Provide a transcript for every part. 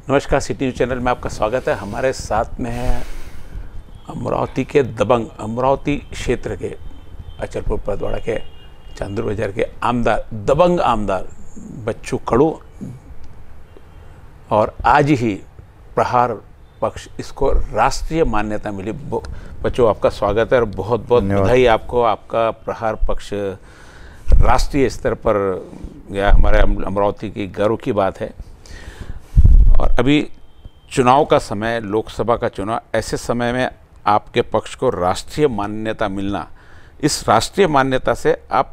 नमस्कार, city news channel में आपका स्वागत है। हमारे साथ में है अमरावती के दबंग, अमरावती क्षेत्र के अचलपुर परतवाड़ा के चांदूर बाजार के आमदार, दबंग आमदार बच्चू कडू। और आज ही प्रहार पक्ष इसको राष्ट्रीय मान्यता मिली। बच्चों, आपका स्वागत है और बहुत बहुत बधाई आपको। आपका प्रहार पक्ष राष्ट्रीय स्तर पर गया, हमारे अमरावती की गर्व की बात है। और अभी चुनाव का समय, लोकसभा का चुनाव, ऐसे समय में आपके पक्ष को राष्ट्रीय मान्यता मिलना, इस राष्ट्रीय मान्यता से आप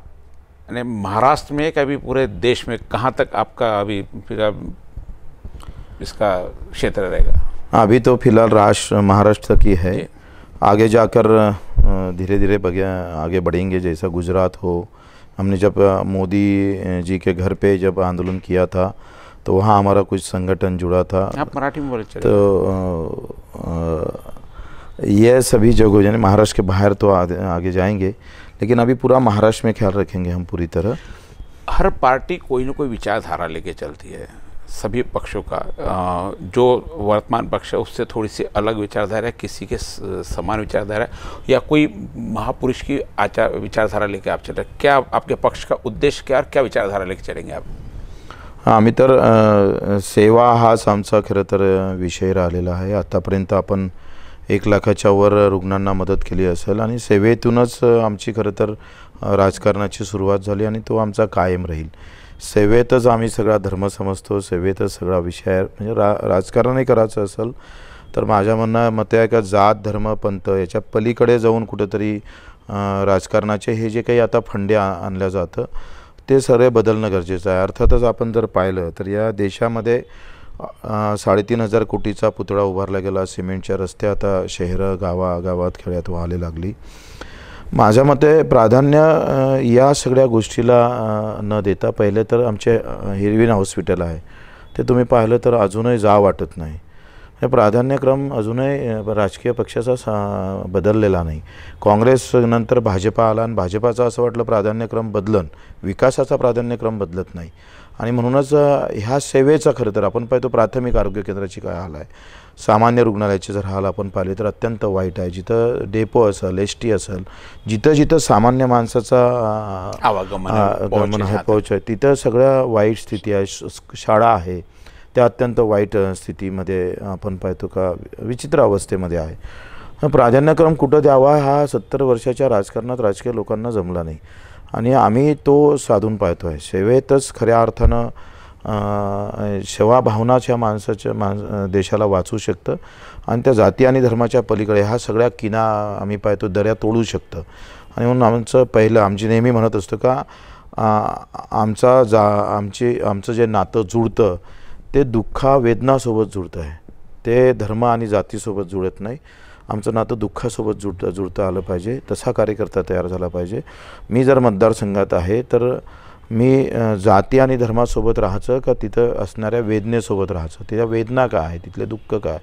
यानी महाराष्ट्र में कभी पूरे देश में कहाँ तक आपका अभी इसका क्षेत्र रहेगा? अभी तो फिलहाल महाराष्ट्र की है, आगे जाकर धीरे धीरे आगे बढ़ेंगे। जैसा गुजरात हो, हमने जब मोदी जी के घर पे जब आंदोलन किया था तो वहाँ हमारा कुछ संगठन जुड़ा था। आप मराठी में बोले चले। तो ये सभी जगह यानी महाराष्ट्र के बाहर तो आगे जाएंगे, लेकिन अभी पूरा महाराष्ट्र में ख्याल रखेंगे हम पूरी तरह। हर पार्टी कोई ना कोई विचारधारा लेके चलती है, सभी पक्षों का। जो वर्तमान पक्ष है उससे थोड़ी सी अलग विचारधारा है, किसी के समान विचारधारा है, या कोई महापुरुष की विचारधारा लेके आप चल रहे। क्या आपके पक्ष का उद्देश्य क्या और क्या विचारधारा लेके चलेंगे आप? आम्ही तर सेवा हाच आमचा खरं तर विषय राहिलेला आहे। आतापर्यंत आपण 1 लाखाच्या वर रुग्णांना मदत केली असेल आणि सेवेतूनच आमची खरं तर राजकारणाची सुरुवात झाली आणि तो आमचा कायम राहील। सेवेतच आम्ही सगळा धर्म समजतो, सेवेतच सगळा विषय आहे। म्हणजे राजकारणही करायचं असेल तर माझ्या मत आहे का जात धर्म पंथ याच्या पलीकडे जाऊन कुठेतरी राजकारणाचे हे जे काही आता फंडे आणल्या जातं ते सर्व बदलणं गरजेचं आहे। अर्थातच आपण जर पाहिलं तर या देशामध्ये 3,500 कोटीचा पुतळा उभारला गेला, सिमेंटच्या रस्ते आता शहरं गावात खेड्यात व्हायला लागली। माझ्या मते प्राधान्य या सगळ्या गोष्टीला न देता पहिले तर आमचे हिरवीन हॉस्पिटल आहे ते तुम्ही पाहिलं तर अजूनही जा वाटत नाही। हे प्राधान्यक्रम अजूनही राजकीय पक्षाचा बदललेला नाही। काँग्रेस नंतर भाजपा आला आणि भाजपाचा असं वाटलं प्राधान्यक्रम बदलन, विकासाचा प्राधान्यक्रम बदलत नाही। आणि म्हणूनच ह्या सेवेचा खरं तर आपण पाहतो प्राथमिक आरोग्य केंद्राची काय हाल आहे, सामान्य रुग्णालयाचे जर हाल आपण पाहिले तर अत्यंत वाईट आहे। जिथं डेपो असेल, एसटी असेल, जिथं सामान्य माणसाचा आवागमन पोहोच आहे तिथं सगळ्या वाईट स्थिती आहे। शाळा आहे त्या अत्यंत वाईट स्थितीमध्ये आपण पाहतो का विचित्र अवस्थेमध्ये आहे। प्राधान्यक्रम कुठं द्यावा हा 70 वर्षाच्या राजकारणात राजकीय लोकांना जमला नाही आणि आम्ही तो साधून पाहतो आहे। सेवेतच खऱ्या अर्थानं सेवा भावनाच्या माणसाच्या देशाला वाचू शकतं आणि त्या जाती आणि धर्माच्या पलीकडे ह्या सगळ्या किना आम्ही पाहतो दऱ्या तोडू शकतं। आणि म्हणून आमची नेहमी म्हणत असतो का आमचं जे नातं जुळतं ते दुःखा वेदनासोबत जुळतं आहे, ते धर्म आणि जातीसोबत जुळत नाही। आमचं नातं दुःखासोबत जुळतं आलं पाहिजे, तसा कार्यकर्ता तयार झाला पाहिजे। मी जर मतदारसंघात आहे तर मी जाती आणि धर्मासोबत राहायचं का तिथं असणाऱ्या वेदनेसोबत राहायचं, तिथल्या वेदना काय आहे, तिथले दुःख काय,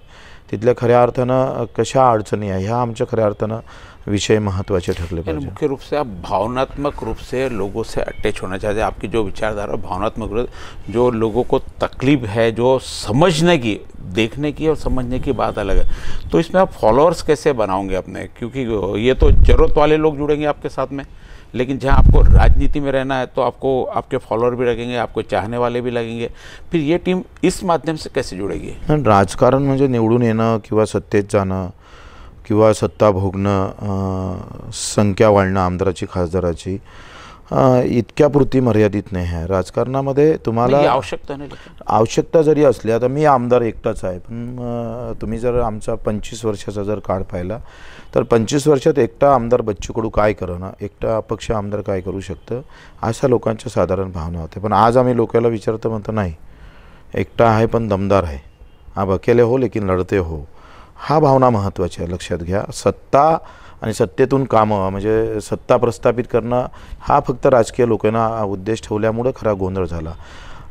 तिथल्या खऱ्या अर्थानं कशा अडचणी आहे, ह्या आमच्या खऱ्या अर्थानं विषय महत्त्वाचे ठरले पाहिजे। मुख्य रूप से आप भावनात्मक रूप से लोगों से अटैच होना चाहते हैं। आपकी जो विचारधारा भावनात्मक रूप, जो लोगों को तकलीफ है, जो समझने की, देखने की और समझने की बात अलग है। तो इसमें आप फॉलोअर्स कैसे बनाओगे अपने? क्योंकि ये तो ज़रूरत वाले लोग जुड़ेंगे आपके साथ में, लेकिन जहाँ आपको राजनीति में रहना है तो आपको आपके फॉलोअर भी लगेंगे, आपको चाहने वाले भी लगेंगे। फिर ये टीम इस माध्यम से कैसे जुड़ेगी? राजकारण म्हणजे निवडून येणं किंवा सत्तेत जाणं किंवा सत्ता भोगणं, संख्या वाढणं आमदाराची खासदाराची, इतक्यापुरती मर्यादित नाही आहे। राजकारणामध्ये तुम्हाला आवश्यकता जरी असली, आता मी आमदार एकटाच आहे, पण तुम्ही जर आमचा 25 वर्षाचा जर काळ पाहिला तर 25 वर्षात एकटा आमदार बच्चू कडू काय करणं, एकटा अपक्ष आमदार काय करू शकतं, अशा लोकांच्या साधारण भावना होते। पण आज आम्ही लोकांना विचारतो म्हणतो नाही, एकटा आहे पण दमदार आहे, आप अकेले हो लेकिन लढते हो, हा भावना महत्त्वाची आहे, लक्षात घ्या। सत्ता आणि सत्तेतून कामं म्हणजे सत्ता प्रस्थापित करणं हा फक्त राजकीय लोकांना उद्देश ठेवल्यामुळे खरा गोंधळ झाला।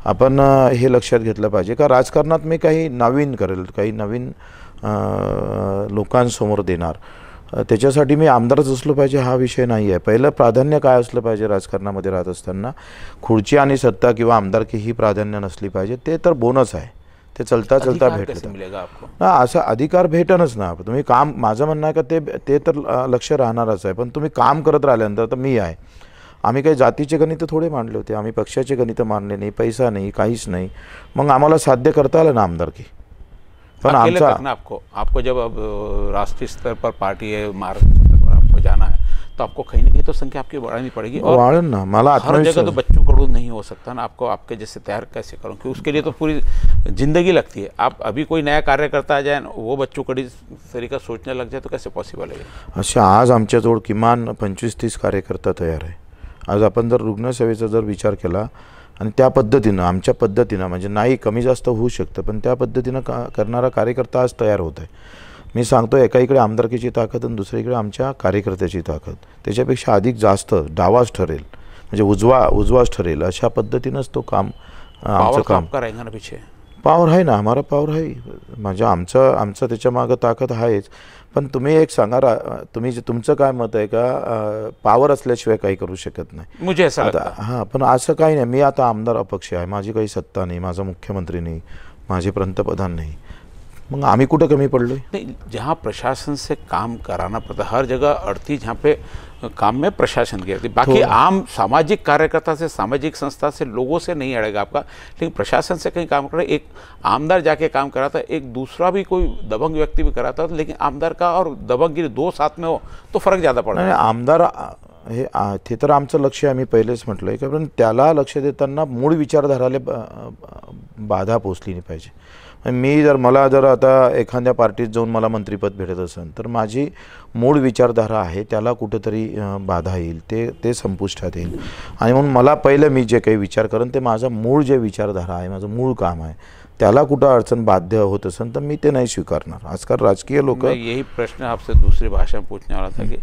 आपण हे लक्षात घेतलं पाहिजे का राजकारणात मी काही नवीन करेल, काही नवीन लोकांसमोर देणार, त्याच्यासाठी मी आमदारच असलो पाहिजे हा विषय नाही आहे। पहिलं प्राधान्य काय असलं पाहिजे राजकारणामध्ये राहत असताना, खुर्ची आणि सत्ता किंवा आमदारकी ही प्राधान्य नसली पाहिजे, ते तर बोनस आहे, ते चलता अधिकार भेटलं कैसे मिलेगा आपको? ना, असा अधिकार भेटणच ना. तुम्ही काम, माझं म्हणणं आहे का ते तर लक्ष राहणारच आहे, पण तुम्ही काम करत राहिल्यानंतर, तर मी आहे, आम्ही काही जातीचे गणितं थोडे मांडले होते, आम्ही पक्षाचे गणितं मांडले नाही, पैसा नाही, काहीच नाही, मग आम्हाला साध्य करता आलं ना आमदारकी. पण अकेले आमचा करना आपको जब अब राष्ट्रीय स्तर पर पार्टी है, महाराष्ट्र स्तर पर आपको जाना है, तो आपको कहीं ना कहीं तो संख्या आपकी बढ़ानी पड़ेगी. और वाढन ना, मला हर जगह आत्मविश्वास. तो बच्चों कड़ून नहीं हो सकता ना. आपको आपके जैसे तैयार कैसे करूँ, कि उसके लिए तो पूरी जिंदगी लगती है. आप अभी कोई नया कार्यकर्ता आ जाए, वो बच्चों कड़ी तरीका सोचने लग जाए, तो कैसे पॉसिबल है? अशा आज आमच्याजवळ किमान 25-30 कार्यकर्ता तयार आहे. आज आपण जर रुग्णसेवेचा जर विचार केला आणि त्या पद्धतीनं, आमच्या पद्धतीनं, म्हणजे नाही कमी जास्त होऊ शकतं, पण त्या पद्धतीनं करणारा कार्यकर्ता आज तयार होत आहे. मी सांगतो, एका इकडे आमदारकीची ताकद आणि दुसरीकडे आमच्या कार्यकर्त्याची ताकद, त्याच्यापेक्षा अधिक जास्त डावाच ठरेल, म्हणजे उजवाच ठरेल, अशा पद्धतीनंच तो काम, आमचं काम रहेगा ना. पीछे पावर आहे ना, हमारा पावर आहे, म्हणजे आमचं त्याच्या मागं ताकद आहेच. पण तुम्ही एक सांगा, तुमचं काय मत आहे का, पावर असल्याशिवाय काही करू शकत नाही? मुझे ऐसा लगता है. हां, पण असं काही नाही. मी आता आमदार अपक्ष आहे, माझी काही सत्ता नाही, माझा मुख्यमंत्री नहीं, माझे पंतप्रधान नहीं, मग आम्ही कुठं कमी पडलोय? नहीं, जहाँ प्रशासन से काम कराना पड़ता, हर जगह अड़ती जहाँ पे काम में प्रशासन की रहती. बाकी आम सामाजिक कार्यकर्ता से, सामाजिक संस्था से, लोगों से नहीं अड़ेगा आपका, लेकिन प्रशासन से कहीं काम करे. एक आमदार जाके काम कराता, एक दूसरा भी कोई दबंग व्यक्ति भी कराता, लेकिन आमदार का और दबंगगिरी दो साथ में हो तो फरक ज़्यादा पड़ता है. आमदार हे ते तर आमचं लक्ष आहे, आम्ही पहिलेच म्हटलं आहे, कारण त्याला लक्ष देताना मूळ विचारधाराला बाधा पोचली नाही पाहिजे. मला जर आता एखाद्या पार्टीत जाऊन मला मंत्रिपद भेटत असेल, तर माझी मूळ विचारधारा आहे त्याला कुठेतरी बाधा येईल, ते संपुष्टात येईल. आणि म्हणून मला पहिलं, मी जे काही विचार करेन ते माझा मूळ जे विचारधारा आहे, माझं मूळ काम आहे, त्याला कुठं अडचण बाध्य होत असेल तर मी ते नाही स्वीकारणार. आजकाल राजकीय लोक, यही प्रश्न आपसे दूसरी भाषा में पूछने वाला था कि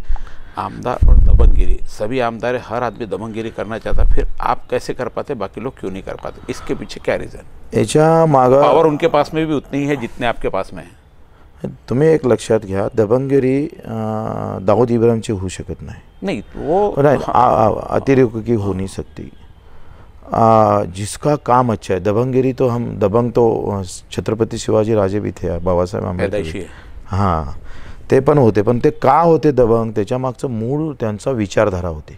आमदार और दबंगगिरी, सभी आमदार, हर आदमी दबंगगिरी करना चाहता, फिर आप कैसे कर पाते, बाकी लोग क्यों नहीं कर पाते? इसके पीछे क्या रीज़न? याच्या मागं पावर उनके पास में भी उतनी ही है जितने आपके पास में है. तुम्ही एक लक्षात घ्या, दबंगगिरी दाऊद इब्राहिमची होऊ शकत नाही. नहीं वो नहीं, अतिरेक की हो नहीं सकती. जिसका काम अच्छा है, दबंगगिरी तो हम दबंग तो छत्रपति शिवाजी राजे भी थे, बाबासाहेब आंबेडकर, हां, ते पण होते, पण ते का होते दबंग, त्याच्या मागचं मूळ त्यांचा विचारधारा होती.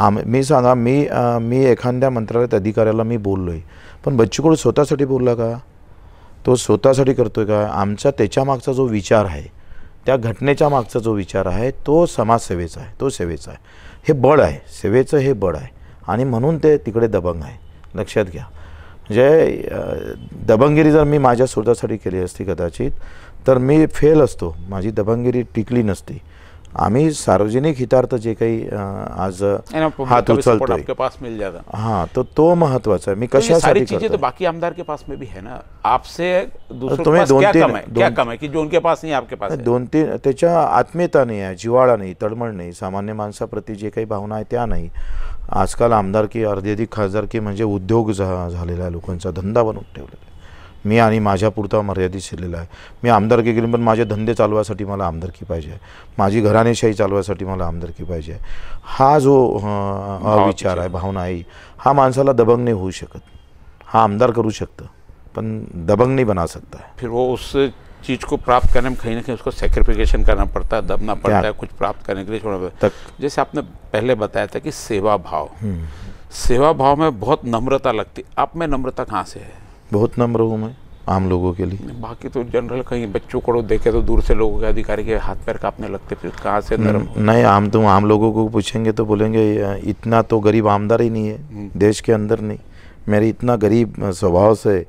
मी सांगा, मी एखाद्या मंत्रालयात अधिकाऱ्याला मी बोललोय, पण बच्चू कडू स्वतःसाठी बोलला का? तो स्वतःसाठी करतोय का? आमचा त्याच्या मागचा जो विचार आहे, त्या घटनेच्या मागचा जो विचार आहे, तो समाजसेवेचा आहे, तो सेवेचा आहे. हे बळ आहे, सेवेचं हे बळ आहे, आणि म्हणून ते तिकडे दबंग आहे. लक्षात घ्या. म्हणजे दबंगगिरी जर मी माझ्या स्वतःसाठी केली असती कदाचित, तर मी फेल असतो, माझी दबंगगिरी टिकली नसती. आम्ही सार्वजनिक हितार्थ जे काही आज हात उचलतोय, आपके पास मिल जाता. हाँ, तो महत्वाचा आहे. मी कशासाठी सारी चीजें तो बाकी आमदार के पास में भी है ना. आपसे दूसरों के पास क्या कम है कि जो उनके पास नहीं आपके पास है? 2-3 त्याच्या आत्मीयता नाही आहे, जिव्हाळा नाही, तळमळ नाही, सामान्य माणसाप्रती जे काही भावना आहे त्या नाही. आजकाल आमदारकी, अर्धी खासदारकी म्हणजे उद्योग झालेला आहे, लोकांचा धंदा बनवून ठेवलेला आहे. मी आणि माझ्यापुरता मर्यादित शिरलेला आहे. मी आमदारकी केली, पण माझे धंदे चालवासाठी मला आमदारकी पाहिजे, माझी घराणेशाही चालवासाठी मला आमदारकी पाहिजे. हा जो विचार आहे, भावना आहे, हा माणसाला दबंग नाही होऊ शकत. हा आमदार करू शकतं, पण दबंग नहीं बना सकता है. फिर वो उस चीज़ को प्राप्त करने में कहीं ना कहीं उसको सेक्रीफिकेशन करना पड़ता है, दबना पड़ता है, कुछ प्राप्त करने के लिए छोड़ना पड़ता है. जैसे आपने पहले बताया था कि सेवा भाव में बहुत नम्रता लगती. आप में नम्रता कहाँ से है? बहुत नम्र हूँ मैं आम लोगों के लिए. बाकी तो जनरल कहीं बच्चों को देखे तो दूर से लोगों के अधिकारी के हाथ पैर कांपने लगते, फिर कहाँ से नरम? नहीं, आम लोगों को पूछेंगे तो बोलेंगे इतना तो गरीब आमदार ही नहीं है देश के अंदर. नहीं, मेरे इतना गरीब स्वभाव से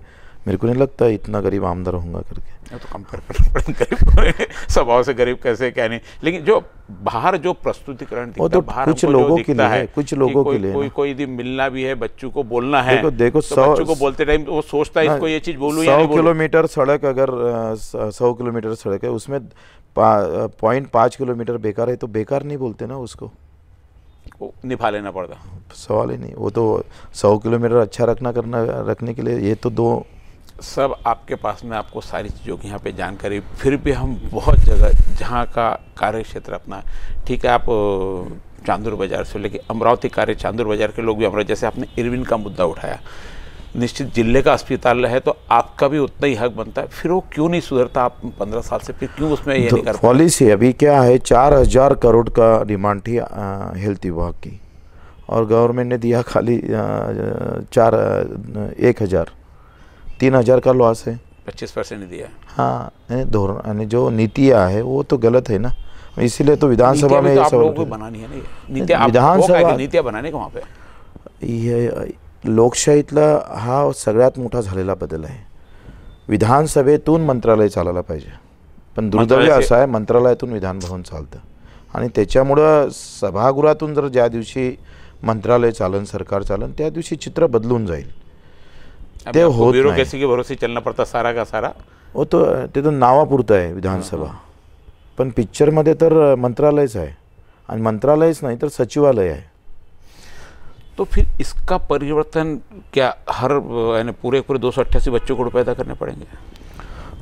मेरे को नहीं लगता इतना गरीब आमदार होऊंगा करके. तो कंपेयर करना गरीब स्वभाव से गरीब कैसे, क्या नहीं, लेकिन जो बाहर जो प्रस्तुतिकरण दिखता तो बाहर कुछ लोगों के लिए है, कुछ लोगों के लिए कोई दिन मिलना भी है, बच्चों को बोलना है. देखो तो बच्चों को बोलते टाइम वो सोचता है इसको ये चीज बोलूं या नहीं बोलूं. 100 किलोमीटर सड़क, अगर 100 किलोमीटर सड़क है, उसमें 0.5 किलोमीटर बेकार है, तो बेकार नहीं बोलते ना उसको, निभा लेना पड़ता. सवाल ही नहीं. वो तो 100 किलोमीटर अच्छा रखने के लिए ये तो दो सब आपके पास में, आपको सारी चीज़ों की यहाँ पे जानकारी. फिर भी हम बहुत जगह जहाँ का कार्य क्षेत्र अपना, ठीक है, आप चांदूर बाजार से लेके अमरावती कार्य, चांदूर बाजार के लोग भी अमरावती, जैसे आपने इरविन का मुद्दा उठाया, निश्चित जिले का अस्पताल है तो आपका भी उतना ही हक बनता है, फिर वो क्यों नहीं सुधरता? आप 15 साल से फिर क्यों उसमें ये नहीं कर? पॉलिसी अभी क्या है, 4000 करोड़ का डिमांड थी हेल्थ विभाग की, और गवर्नमेंट ने दिया खाली 1,000, 3,000 का लॉस है, 25% दिया है। हाँ, धोरण जो नीतियाँ है वो तो गलत है ना, इसीलिए तो विधानसभा में तो आप लोगों को बनानी है ना, नीतियाँ विधानसभा नीतियाँ बनाने का वहाँ पे हे लोकशाहीतला हा सगळ्यात मोठा झालेला बदल आहे. विधानसभेतून मंत्रालय चालायला पाहिजे, पण दुर्दैव असं आहे मंत्रालयातून विधानभवन चालतं, आणि त्याच्यामुळं सभागृहातून जर ज्या दिवशी मंत्रालय चालन, सरकार चालन, त्या दिवशी चित्र बदलून जाईल. ते होत नाही. ब्युरोक्रेसी के भरोसे चलना पड़ता सारा का सारा. हो तो ते तर नावापुरतं आहे विधानसभा, पण पिक्चरमध्ये तर मंत्रालयच आहे, आणि मंत्रालयच नाही तर सचिवालय आहे. तो फिर इसका परिवर्तन क्या हर यानी पूरे 288 बच्चों को पैदा करने पड़ेंगे?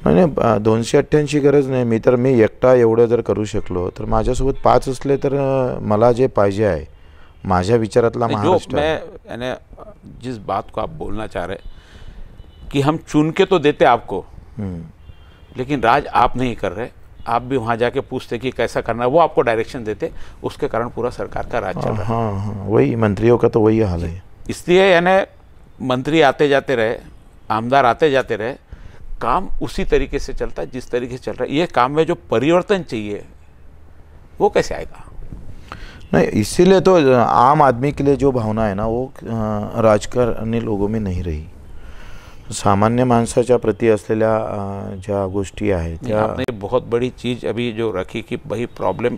नाही 288 गरज नाही. मी एकटा एवढं जर करू शकलो तर माझ्यासोबत 5 असले तर मला जे पाहिजे आहे माझ्या विचारातला महाराष्ट्र. मैं यानी जिस बात को आप बोलना चाह रहे कि हम चुन के तो देते आपको, लेकिन राज आप नहीं कर रहे, आप भी वहाँ जाके पूछते कि कैसा करना है, वो आपको डायरेक्शन देते, उसके कारण पूरा सरकार का राज चल रहा है. हाँ, वही मंत्रियों का तो वही हाल है. इसलिए यानी मंत्री आते जाते रहे, आमदार आते जाते रहे, काम उसी तरीके से चलता है जिस तरीके से चल रहा है. ये काम में जो परिवर्तन चाहिए वो कैसे आएगा? नहीं, इसीलिए तो आम आदमी के लिए जो भावना है ना वो राजकारणी लोगों में नहीं रही. सामान्य माणसाच्या प्रति असलेल्या ज्या गोष्टी आहेत त्या. आपने बहुत बड़ी चीज़ अभी जो रखी कि भाई प्रॉब्लम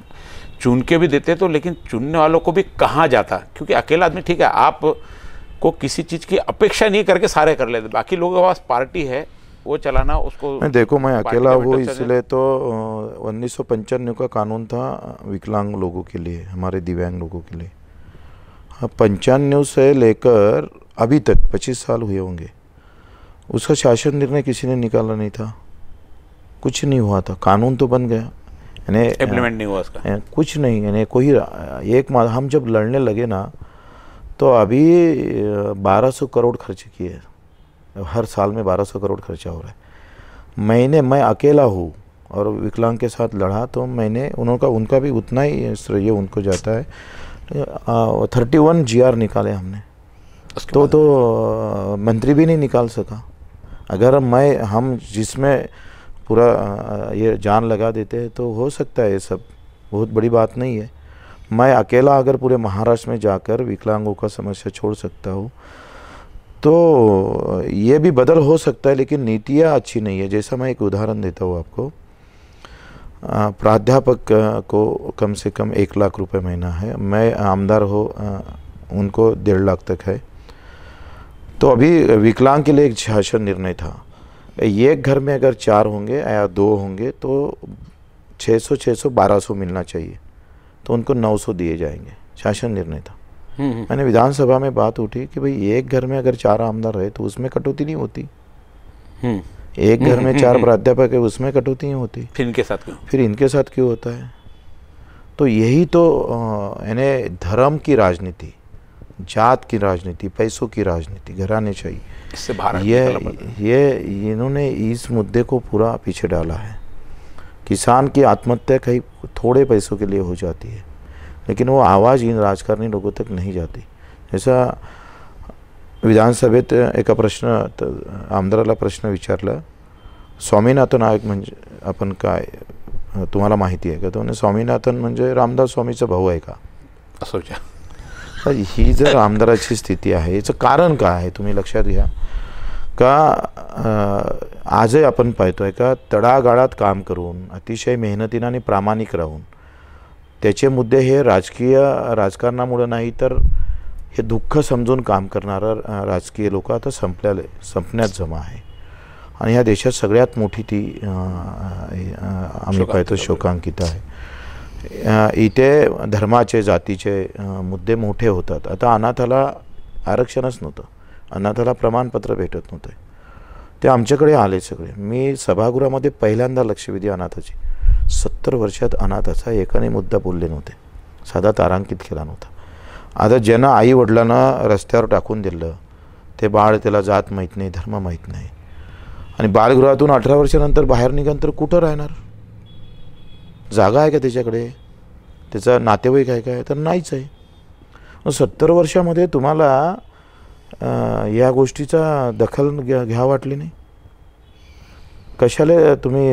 चुन के भी देते तो, लेकिन चुनने वालों को भी कहाँ जाता, क्योंकि अकेला आदमी ठीक है, आप को किसी चीज़ की अपेक्षा नहीं करके सारे कर लेते, बाकी लोगों के पास पार्टी है वो चलाना उसको. देखो मैं अकेला हूँ, इसलिए तो 1995 का कानून था विकलांग लोगों के लिए, हमारे दिव्यांग लोगों के लिए. 95 से लेकर अभी तक 25 साल हुए होंगे, उसका शासन निर्णय किसी ने निकाला नहीं था, कुछ नहीं हुआ था. कानून तो बन गया, यानी इम्प्लीमेंट नहीं हुआ उसका, कुछ नहीं. यानी कोई हम जब लड़ने लगे ना तो अभी 1200 करोड़ खर्च किए, हर साल में 1200 करोड़ खर्चा हो रहा है. मैं अकेला हूँ और विकलांग के साथ लड़ा तो मैंने उनका भी उतना ही श्रेय उनको जाता है. 31 GR निकाले हमने, तो मंत्री भी नहीं निकाल सका. अगर हम जिसमें पूरा ये जान लगा देते हैं तो हो सकता है, ये सब बहुत बड़ी बात नहीं है. मैं अकेला अगर पूरे महाराष्ट्र में जाकर विकलांगों का समस्या छोड़ सकता हूँ तो ये भी बदल हो सकता है, लेकिन नीतियाँ अच्छी नहीं है. जैसा मैं एक उदाहरण देता हूँ आपको, प्राध्यापक को कम से कम 1 लाख रुपए महीना है, मैं आमदार हो उनको 1.5 लाख तक है. तो अभी विकलांग के लिए एक शासन निर्णय था, एक घर में अगर 4 होंगे या 2 होंगे तो 600 1200 मिलना चाहिए, तो उनको 900 दिए जाएंगे, शासन निर्णय था. मैंने विधानसभा में बात उठी कि भाई एक घर में अगर 4 आमदार रहे तो उसमें कटौती नहीं होती, एक घर में 4 प्राध्यापक है उसमें कटौती नहीं होती, फिर इनके साथ क्यों होता है? तो यही तो यानी धर्म की राजनीति, जात की राजनीति, पैसों की राजनीति, घराने चाहिए, इससे बाहर ये इन्होंने इस मुद्दे को पूरा पीछे डाला है. किसान की आत्महत्या कहीं थोड़े पैसों के लिए हो जाती है, लेकिन वो आवाज़ इन राजकारणी लोगों तक नहीं जाती. जैसा विधानसभेत एका आमदाराला प्रश्न विचारला, स्वामीनाथन आयोग म्हणजे आपण काय, तुम्हाला माहिती आहे का? तो स्वामीनाथन म्हणजे रामदास स्वामीचा भाऊ आहे का? असं. ही जर आमदाराची स्थिती आहे, याचं कारण काय आहे तुम्ही लक्षात घ्या. का आजही आपण पाहतोय का तळागाळात काम करून अतिशय मेहनतीने आणि प्रामाणिक राहून त्याचे मुद्दे हे राजकारणामुळे नाही तर हे दुःख समजून काम करणारा राजकीय लोक आता संपण्यात जमा आहे. आणि ह्या देशात सगळ्यात मोठी ती आम्ही पाहतो शोकांकित आहे. इथे धर्माचे जातीचे मुद्दे मोठे होतात. आता अनाथाला आरक्षणच नव्हतं, अनाथाला प्रमाणपत्र भेटत नव्हते, ते आमच्याकडे आले सगळे. मी सभागृहामध्ये पहिल्यांदा लक्षवेधी अनाथाची 70 वर्षात अनाथाचा एकाने मुद्दा बोलले नव्हते, साधा तारांकित केला नव्हता. आता ज्यांना आई वडिलांना रस्त्यावर टाकून दिलं ते बाळ, त्याला जात माहीत नाही, धर्म माहीत नाही, आणि बालगृहातून 18 वर्षानंतर बाहेर निघाल्यानंतर कुठं राहणार? जागा आहे का त्याच्याकडे? त्याचा नातेवाईक आहे काय? तर नाहीच आहे. 70 वर्षामध्ये तुम्हाला या गोष्टीचा दखल घ्या वाटली नाही? कशाला तुम्ही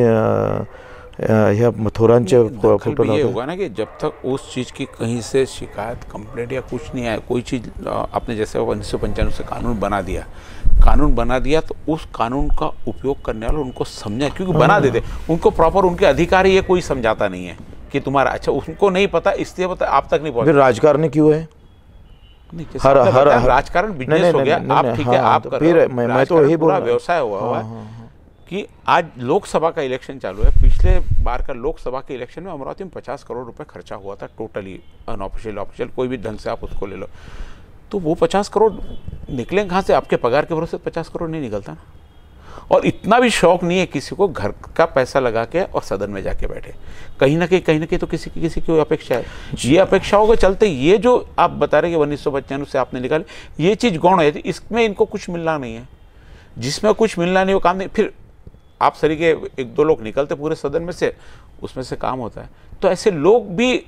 ह्या थोरांचे फोटो ये होगा ना कि जब तक उस चीज़ की कहीं से शिकायत, कंप्लेंट या कुछ नहीं आया, कोई चीज़ आपने जैसे 1995 से कानून बना दिया तो उस कानून का उपयोग करने वाले उनको समझा, क्योंकि बना देते उनको प्रॉपर, उनके अधिकारी ये कोई समझाता नहीं है कि तुम्हारा अच्छा, उनको नहीं पता इसलिए पता आप तक नहीं पहुंचा। फिर राजकारणी क्यों है? हर राजकारण बिजनेस हो गया। आप ठीक है, आप कर रहे हो, मैं तो यही बोल रहा हूं, व्यवसाय हुआ है कि आज लोकसभा का इलेक्शन चालू है। पिछले बार का लोकसभा के इलेक्शन में अमरावती में 50 करोड़ रुपए खर्चा हुआ था, टोटली अनऑफिशियल, ऑफिशियल, कोई भी ढंग से आप उसको ले लो। तो वो 50 करोड़ निकले कहाँ से? आपके पगार के भरोसे 50 करोड़ नहीं निकलता ना। और इतना भी शौक नहीं है किसी को घर का पैसा लगा के और सदन में जाके बैठे। कहीं ना कहीं तो किसी की अपेक्षा है। ये अपेक्षाओं के चलते ये जो आप बता रहे कि 1995 से आपने निकाले, ये चीज़ गौण है, इसमें इनको कुछ मिलना नहीं है। जिसमें कुछ मिलना नहीं वो काम नहीं। फिर आप सरीके 1-2 लोग निकलते पूरे सदन में से, उसमें से काम होता है। तो ऐसे लोग भी,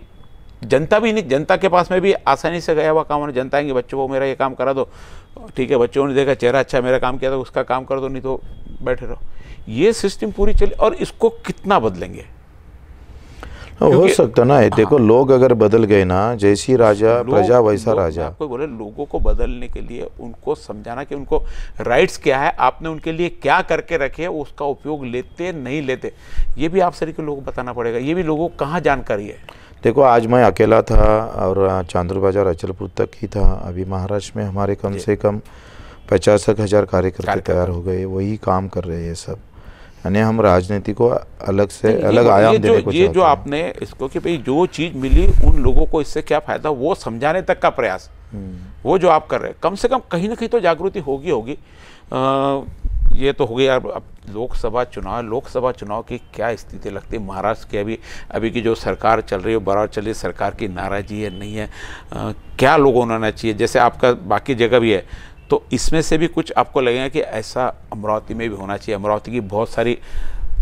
जनता भी नहीं, जनता के पास में भी आसानी से गया हुआ काम है। जनता आएंगे, बच्चों को मेरा ये काम करा दो, ठीक है, बच्चों ने देखा चेहरा अच्छा, मेरा काम किया तो उसका काम कर दो, नहीं तो बैठे रहो। ये सिस्टम पूरी चली, और इसको कितना बदलेंगे? हो सकता ना है। देखो, लोग अगर बदल गए ना, जैसी राजा प्रजा वैसा राजा। आपको बोले लोगों को बदलने के लिए उनको समझाना कि उनको राइट्स क्या है, आपने उनके लिए क्या करके रखे, उसका उपयोग लेते नहीं लेते, ये भी आप सभी के लोगों को बताना पड़ेगा। ये भी लोगों को कहाँ जानकारी है? देखो, आज मैं अकेला था और चांदूर बाजार अचलपुर तक ही था। अभी महाराष्ट्र में हमारे कम से कम 50,000 कार्यकर्ता तैयार हो गए, वही काम कर रहे हैं ये सब। यानी हम राजनीति को अलग से अलग आयाम देने को चाहते हैं। ये जो आपने इसको कि भाई जो चीज़ मिली उन लोगों को इससे क्या फायदा, वो समझाने तक का प्रयास, वो जो आप कर रहे हैं, कम से कम कहीं ना कहीं तो जागृति होगी। ये तो हो गया। अब लोकसभा चुनाव की क्या स्थिति लगती है महाराष्ट्र की? अभी की जो सरकार चल रही है, बराबर चल रही है, सरकार की नाराज़गी है नहीं है? क्या लोगों को होना चाहिए? जैसे आपका बाकी जगह भी है, तो इसमें से भी कुछ आपको लगेगा कि ऐसा अमरावती में भी होना चाहिए? अमरावती की बहुत सारी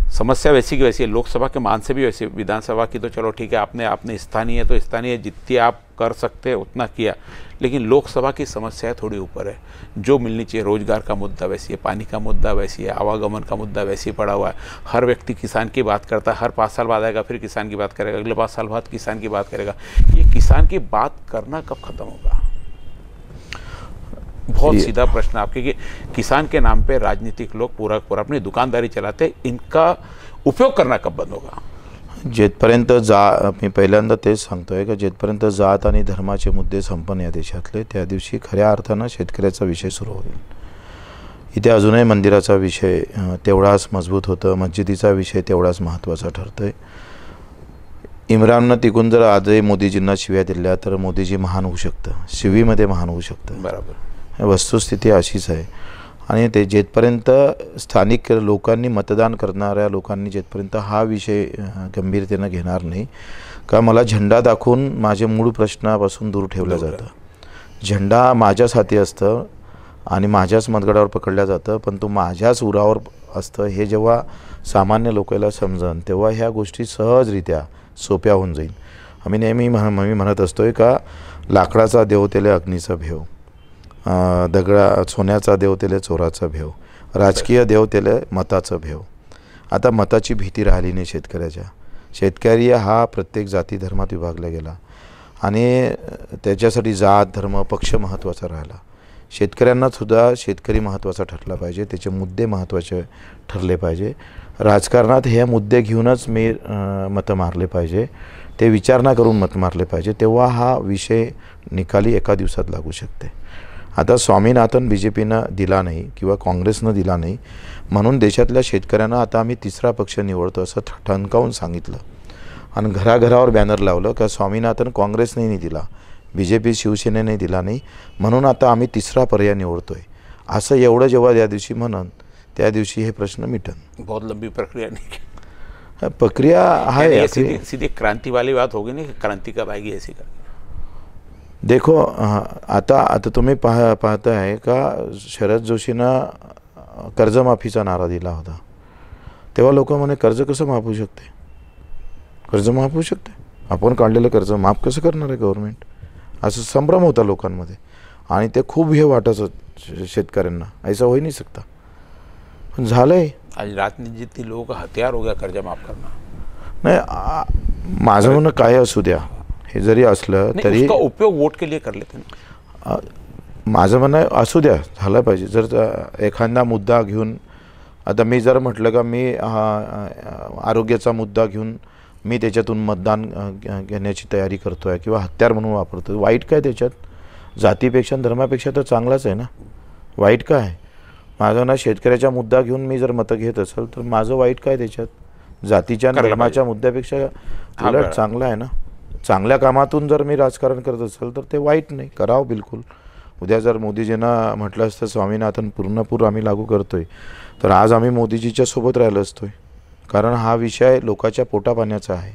समस्या वैसी की वैसी है, लोकसभा के मान से भी वैसी, विधानसभा की तो चलो ठीक है, आपने स्थानीय तो स्थानीय जितनी आप कर सकते हैं उतना किया, लेकिन लोकसभा की समस्या थोड़ी ऊपर है। जो मिलनी चाहिए, रोजगार का मुद्दा वैसी है, पानी का मुद्दा वैसी है, आवागमन का मुद्दा वैसे ही पड़ा हुआ है। हर व्यक्ति किसान की बात करता है, हर 5 साल बाद आएगा फिर किसान की बात करेगा, अगले 5 साल बाद किसान की बात करेगा। ये किसान की बात करना कब खत्म होगा? बहुत सीधा प्रश्न आपके कि किसान के नाम पे राजनीतिक लोग पूरा अपनी दुकानदारी चलाते, इनका उपयोग करना कब बंद होगा? जेथपर्यंत मी पहिल्यांदा तेच सांगतोय की जेथपर्यंत जात आणि धर्माचे मुद्दे संपन्न या देशातले, त्या दिवशी खऱ्या अर्थानं शेतकऱ्याचा विषय सुरू होईल. इथे अजूनही मंदिराचा विषय तेवढाच मजबूत होतं, मस्जिदीचा विषय तेवढाच महत्त्वाचा ठरतोय. इम्राननं तिकून जर आजही मोदीजींना शिव्या दिल्या तर मोदीजी महान होऊ शकतं, शिवीमध्ये महान होऊ शकतं. बरोबर, वस्तुस्थिती अशीच आहे. आणि ते जेथपर्यंत स्थानिक लोकांनी, मतदान करणाऱ्या लोकांनी जेथपर्यंत हा विषय गंभीरतेने घेणार नाही का, मला झेंडा दाखवून माझे मूळ प्रश्नापासून दूर ठेवलं जातं. झेंडा माझ्यासाठी असतं आणि माझ्याच मतगडावर पकडल्या जातं, पण तो माझ्याच उरावर असतं. हे जेव्हा सामान्य लोकांना समजन तेव्हा ह्या गोष्टी सहजरित्या सोप्या होऊन जाईल. आम्ही नेहमी म्हणत असतोय का, लाकडाचा देव त्याला अग्नीचा भेव, सोन्याचा देव त्याला चोराचा भेव, राजकीय देव त्याला मताचा भेव. आता मताची भीती राहिली नाही शेतकऱ्याच्या. शेतकरी हा प्रत्येक जाती धर्मात विभागला गेला आणि त्याच्यासाठी जात धर्म पक्ष महत्त्वाचा राहिला. शेतकऱ्यांना सुद्धा शेतकरी महत्त्वाचा ठरला पाहिजे, त्याचे मुद्दे महत्त्वाचे ठरले पाहिजे. राजकारणात हे मुद्दे घेऊनच मी मतं मारले पाहिजे, ते विचारणा करून मत मारले पाहिजे, तेव्हा हा विषय निकाली एका दिवसात लागू शकते. आता स्वामीनाथन BJPनं दिला नाही किंवा काँग्रेसनं दिला नाही म्हणून देशातल्या शेतकऱ्यांना आता आम्ही तिसरा पक्ष निवडतो असं ठणकावून सांगितलं आणि घराघरावर बॅनर लावलं का स्वामीनाथन काँग्रेसने नाही दिला, BJP शिवसेनेने दिला नाही, म्हणून आता आम्ही तिसरा पर्याय निवडतोय. असं एवढं जेव्हा त्या दिवशी म्हणन त्या दिवशी हे प्रश्न मिटन. बहुत लंबी प्रक्रिया नहीं, प्रक्रिया है. सीधी क्रांति वाली बात होगी नहीं, क्रांति कब आएगी ऐसी का? देखो आता तुम्ही पाहताय का शरद जोशींना कर्जमाफीचा नारा दिला होता, तेव्हा लोक म्हणे कर्ज कसं माफू शकते, कर्ज माफ होऊ शकते, आपण काढलेलं कर्ज माफ कसं करणार आहे गव्हर्नमेंट, असं संभ्रम होता लोकांमध्ये आणि ते खूप हे वाटायचं शेतकऱ्यांना, ऐसा हो ही नहीं सकता, पण झालंय. आज राजनीति जितनी लोगों का हथियार हो गया कर्ज माफ करना. नाही माझं म्हणणं काय असू द्या, हे जरी असलं तरी उसका उपयोग वोट के लिए कर लेते ना. माझं म्हणणं असू द्या, झालं पाहिजे. जर एखादा मुद्दा घेऊन, आता मी जर म्हटलं का मी आरोग्याचा मुद्दा घेऊन मी त्याच्यातून मतदान घेण्याची तयारी करतो आहे किंवा हत्यार म्हणून वापरतो, वाईट काय त्याच्यात, जातीपेक्षा धर्मापेक्षा तर चांगलाच आहे ना, वाईट काय आहे. माझं ना शेतकऱ्याचा मुद्दा घेऊन मी जर मतं घेत असेल तर माझं वाईट काय त्याच्यात, जातीच्या धर्माच्या मुद्द्यापेक्षा उलट चांगलं आहे ना. चांगल्या कामातून जर मी राजकारण करत असेल तर ते वाईट नाही, करावं बिलकुल. उद्या जर मोदीजींना म्हटलं असतं स्वामीनाथन पूर्णपूर आम्ही लागू करतोय, तर आज आम्ही मोदीजीच्या सोबत राहिलो असतोय. कारण हा विषय लोकांच्या पोटापाण्याचा आहे,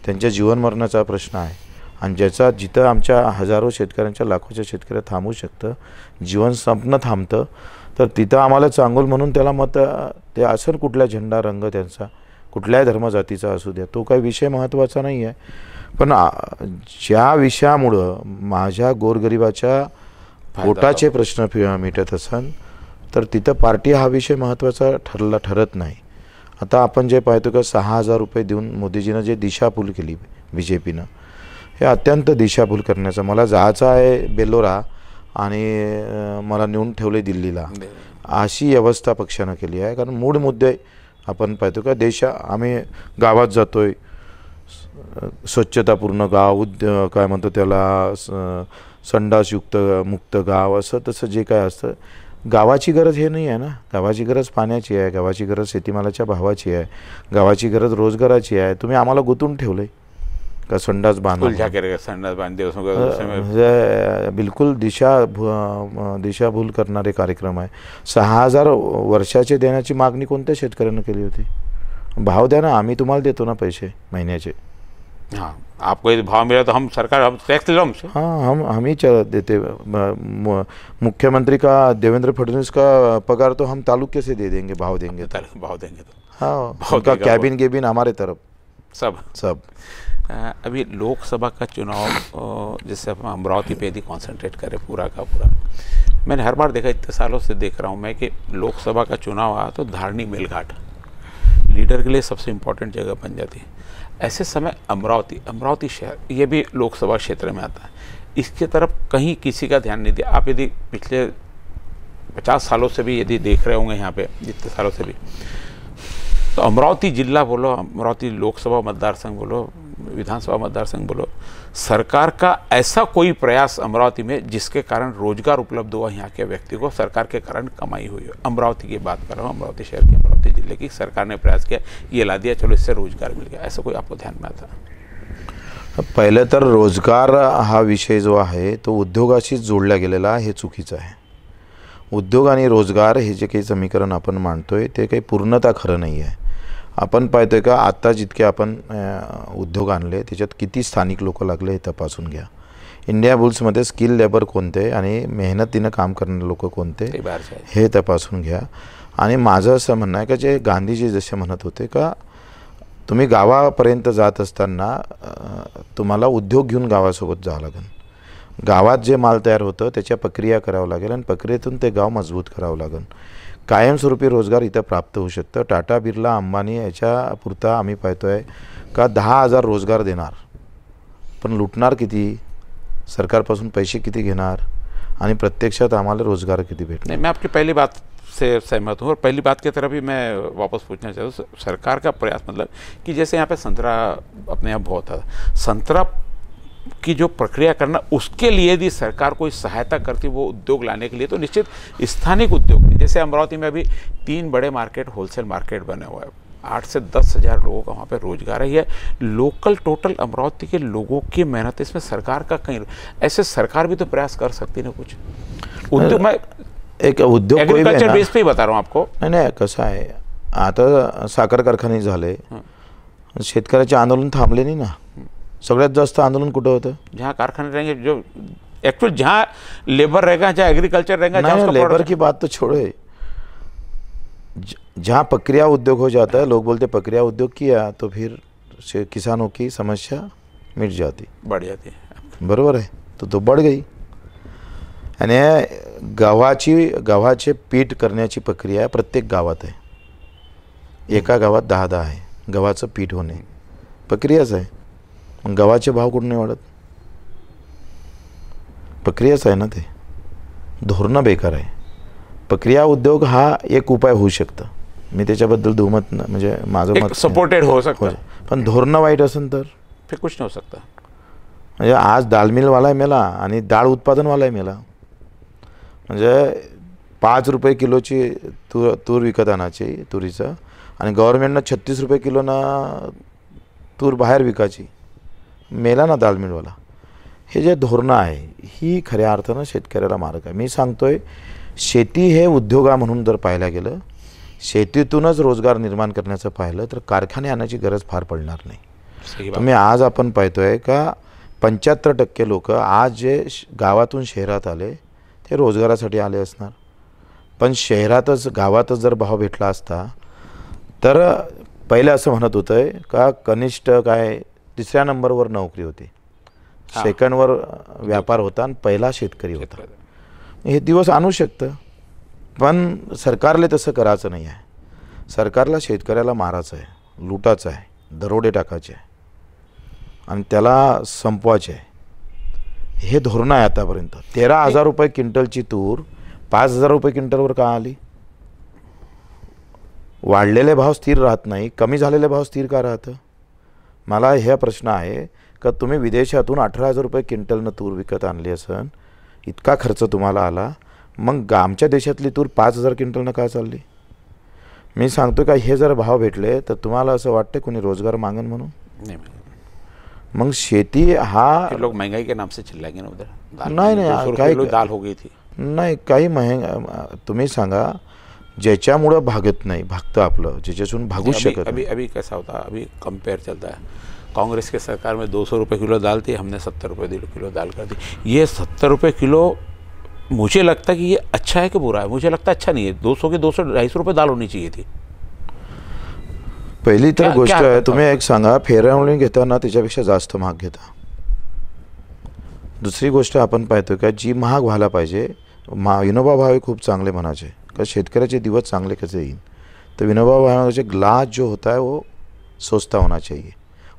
त्यांच्या जीवनमरणाचा प्रश्न आहे आणि ज्याचा जिथं आमच्या हजारो शेतकऱ्यांच्या लाखोच्या शेतकऱ्या थांबू शकतं, जीवन संपणं थांबतं, तर तिथं आम्हाला चांगलं म्हणून त्याला मत, ते असेल कुठला झेंडा रंग त्यांचा, कुठल्याही धर्मजातीचा असू द्या, तो काही विषय महत्त्वाचा नाही आहे. पण ज्या विषयामुळं माझ्या गोरगरिबाच्या पोटाचे प्रश्न मिटत असन तर तिथं पार्टी हा विषय महत्त्वाचा ठरत नाही. आता आपण जे पाहतो का 6,000 रुपये देऊन मोदीजीनं जे दिशाभूल केली BJPनं, हे अत्यंत दिशाभूल करण्याचं, मला जायचं आहे बेलोरा आणि मला नेऊन ठेवले दिल्लीला, अशी व्यवस्था पक्षानं केली आहे. कारण मूळ मुद्दे आपण पाहतो का आम्ही गावात जातोय, स्वच्छतापूर्ण गाव, काय म्हणतो त्याला, संडासयुक्त मुक्त गाव, असं तसं जे काय असतं, गावाची गरज हे नाही आहे ना. गावाची गरज पाण्याची आहे, गावाची गरज शेतीमालाच्या भावाची आहे, गावाची गरज रोजगाराची आहे. तुम्ही आम्हाला गुंतून ठेवलंय का संडास बांधून, बिलकुल दिशाभूल करणारे कार्यक्रम आहे. 6,000 वर्षाचे देण्याची मागणी कोणत्या शेतकऱ्यानं केली होती? भाव द्या ना, आम्ही तुम्हाला देतो ना पैसे महिन्याचे. हाँ, आपको यदि भाव मिला तो हम सरकार, हम टैक्स ले लो हमसे. हाँ, हम ही देते. मुख्यमंत्री का, देवेंद्र फडणवीस का पगार तो हम तालुके से दे देंगे, भाव देंगे तो. हाँ, उनका कैबिन हमारे तरफ सब. अभी लोकसभा का चुनाव, जैसे हम अमरावती पे यदि कॉन्सेंट्रेट करें पूरा का पूरा, मैंने हर बार देखा, इतने सालों से देख रहा हूँ मैं कि लोकसभा का चुनाव आया तो धारणी मेलघाट लीडर के लिए सबसे इम्पोर्टेंट जगह बन जाती है. ऐसे समय अमरावती शहर, ये भी लोकसभा क्षेत्र में आता है, इसके तरफ कहीं किसी का ध्यान नहीं दिया. आप यदि पिछले 50 सालों से भी यदि देख रहे होंगे यहाँ पे, जितने सालों से भी, तो अमरावती जिला बोलो, अमरावती लोकसभा मतदार संघ बोलो, विधानसभा मतदार संघ बोलो, सरकार का ऐसा कोई प्रयास अमरावती में जिसके कारण रोजगार उपलब्ध हुआ यहाँ के व्यक्ति को, सरकार के कारण कमाई हुई है. अमरावती की बात कर रहा हूँ, अमरावती शहर की, अमरावती जिले की. सरकार ने प्रयास किया, ये ला दिया, चलो इससे रोजगार मिल गया, ऐसा कोई आपको ध्यान में आता? पहिले तर रोजगार हा विषय जो आहे तो उद्योगाशीच जोडला गेलेला आहे, हे चुकीचं आहे. उद्योग आणि रोजगार हे जे काही समीकरण आपण मांडतोय ते काही पूर्णता खरं नाही आहे. आपण पाहतोय का आता जितके आपण उद्योग आणले त्याच्यात किती स्थानिक लोक लागले हे तपासून घ्या. इंडिया बुल्समध्ये स्किल लेबर कोणते आणि मेहनतीनं काम करणारे लोक कोणते हे तपासून घ्या. आणि माझं असं म्हणणं आहे का जे गांधीजी जसे म्हणत होते का तुम्ही गावापर्यंत जात असताना तुम्हाला उद्योग घेऊन गावासोबत जावं लागेल. गावात जे माल तयार होतं त्याच्या प्रक्रिया करावं लागेल आणि प्रक्रियेतून ते गाव मजबूत करावं लागेल. कायमस्वरूपी रोजगार इथं प्राप्त होऊ शकतं. टाटा, बिर्ला, अंबानी याच्या पुरता आम्ही पाहतोय का 10,000 रोजगार देणार, पण लुटणार किती, सरकारपासून पैसे किती घेणार आणि प्रत्यक्षात आम्हाला रोजगार किती भेटणार. मैं आपकी पहली बात से सहमत हूँ और पहली बात की तरफ भी मैं वापस पूछना चाहता हूँ. सरकार का प्रयास मतलब कि जैसे यहाँ पे संतरा अपने यहाँ बहुत था, संतरा की जो प्रक्रिया करना, उसके लिए यदि सरकार कोई सहायता करती वो उद्योग लाने के लिए, तो निश्चित स्थानिक उद्योग, जैसे अमरावती में अभी 3 बड़े मार्केट, होलसेल मार्केट बने हुए हैं, 8 से 10 हज़ार लोगों का वहाँ पे रोजगार है. लोकल टोटल अमरावती के लोगों की मेहनत, इसमें सरकार का कहीं, ऐसे सरकार भी तो प्रयास कर सकती ना कुछ. उद्योग, मैं एक उद्योग एग्रीकल्चर बेस पे ही बता रहा हूँ आपको. नाही कसं आहे, आता साखर कारखाने झाले, शेतकऱ्याचे आंदोलन थांबले नाही ना. सगळ्यात जास्त आंदोलन कुठं होतं? जहाँ कारखाने रहेंगे, जो एक्चुअल जहाँ लेबर रहेगा, जहाँ एग्रीकल्चर रहेगा, जहाँ नहीं, उसका लेबर प्रोडक्शन- की बात तो छोड़े, जहाँ प्रक्रिया उद्योग हो जाता है, लोग बोलते प्रक्रिया उद्योग किया तो फिर किसानों की समस्या मिट जाती, बढ़ जाती है। बरोबर आहे, तो बढ़ गई. आणि गव्हाचे पीठ करण्याची प्रक्रिया प्रत्येक गावात आहे. एका गावात 10 आहे गव्हाचं पीठ होणे, प्रक्रियाच आहे. मग गव्हाचे भाव कुठून नाही वाढत? प्रक्रियाच आहे ना, ते धोरणं बेकार आहे. प्रक्रिया उद्योग हा एक उपाय होऊ शकतं, मी त्याच्याबद्दल दुमत म्हणजे माझं मत सपोर्टेड हो सकता है, पण धोरणं वाईट असेल तर फिर कुछ नहीं हो सकता. म्हणजे आज दाल मिलवाला मेला आणि डाळ उत्पादनवाला मेला. म्हणजे 5 रुपये किलोची तूर विकत आणायची तुरीचं, आणि गव्हर्नमेंटनं 36 रुपये किलोनं तूर बाहेर विकायची, मेला ना दाल मिलवाला. हे जे धोरणं आहे ही खऱ्या अर्थानं शेतकऱ्याला मारक आहे. मी सांगतोय, शेती हे उद्योगा म्हणून जर पाहायला गेलं, शेतीतूनच रोजगार निर्माण करण्याचं पाहिलं तर कारखाने आणण्याची गरज फार पडणार नाही. तुम्ही आज आपण पाहतोय का 75% लोक आज जे गावातून शहरात आले ते रोजगारासाठी आले असणार. पण शहरातच गावातच जर भाव भेटला असता तर पहिले असं म्हणत होतं का कनिष्ठ काय 3ऱ्या नंबरवर नोकरी होती, सेकंडवर व्यापार होता आणि पहिला शेतकरी होता. हे दिवस आणू शकतं, पण सरकारला तसं करायचं नाही आहे. सरकारला शेतकऱ्याला मारायचं आहे, लुटायचं आहे, दरोडे टाकायचे आहे आणि त्याला संपवायचे आहे. हे धोरण आहे आतापर्यंत. 13,000 रुपये क्विंटलची तूर 5,000 रुपये क्विंटलवर का आली? वाढलेले भाव स्थिर राहत नाही, कमी झालेले भाव स्थिर का राहतं? मला हा प्रश्न आहे का तुम्ही विदेशातून 18,000 रुपये क्विंटलनं तूर विकत आणली असन, इतका खर्च तुम्हाला आला, मग आमच्या देशातली तूर 5,000 क्विंटलनं का चालली? मी सांगतो का हे जर भाव भेटले तर तुम्हाला असं वाटतं कोणी रोजगार मागन म्हणून? नहीं, मग शेती हा फिर लोग महंगाई के नाम से चिल्लाएंगे ना उधर. दाल नहीं, 200 रुपये किलो दाल हो गई थी. नाही, काही तुम्ही सांगा ज्याच्यामुळं भागत नाही, भागतं आपलं, ज्याच्यातून भागूच शकत अभी अभी कैसा होता है, अभी कंपेयर चलता है. कांग्रेस के सरकार में 200 रुपये किलो दाल थी, हमने 70 रुपये किलो दाल कर दी. ये 70 रुपये किलो मुझे लगता है कि ये अच्छा है कि बुरा है? मुझे लगता है अच्छा नहीं है. 200 के 200-250 रुपये दाल होनी चाहिए थी. पहिली तर गोष्ट आहे, तुम्ही एक सांगा फेरवणी घेताना त्याच्यापेक्षा जास्त महाग घेता. दुसरी गोष्ट आपण पाहतो का जी महाग व्हायला पाहिजे, विनोबा भावे खूप चांगले म्हणायचे का शेतकऱ्याचे दिवस चांगले कसे येईल, तो विनोबा भावे ग्लास जो होता है वो सस्ता होना चाहिए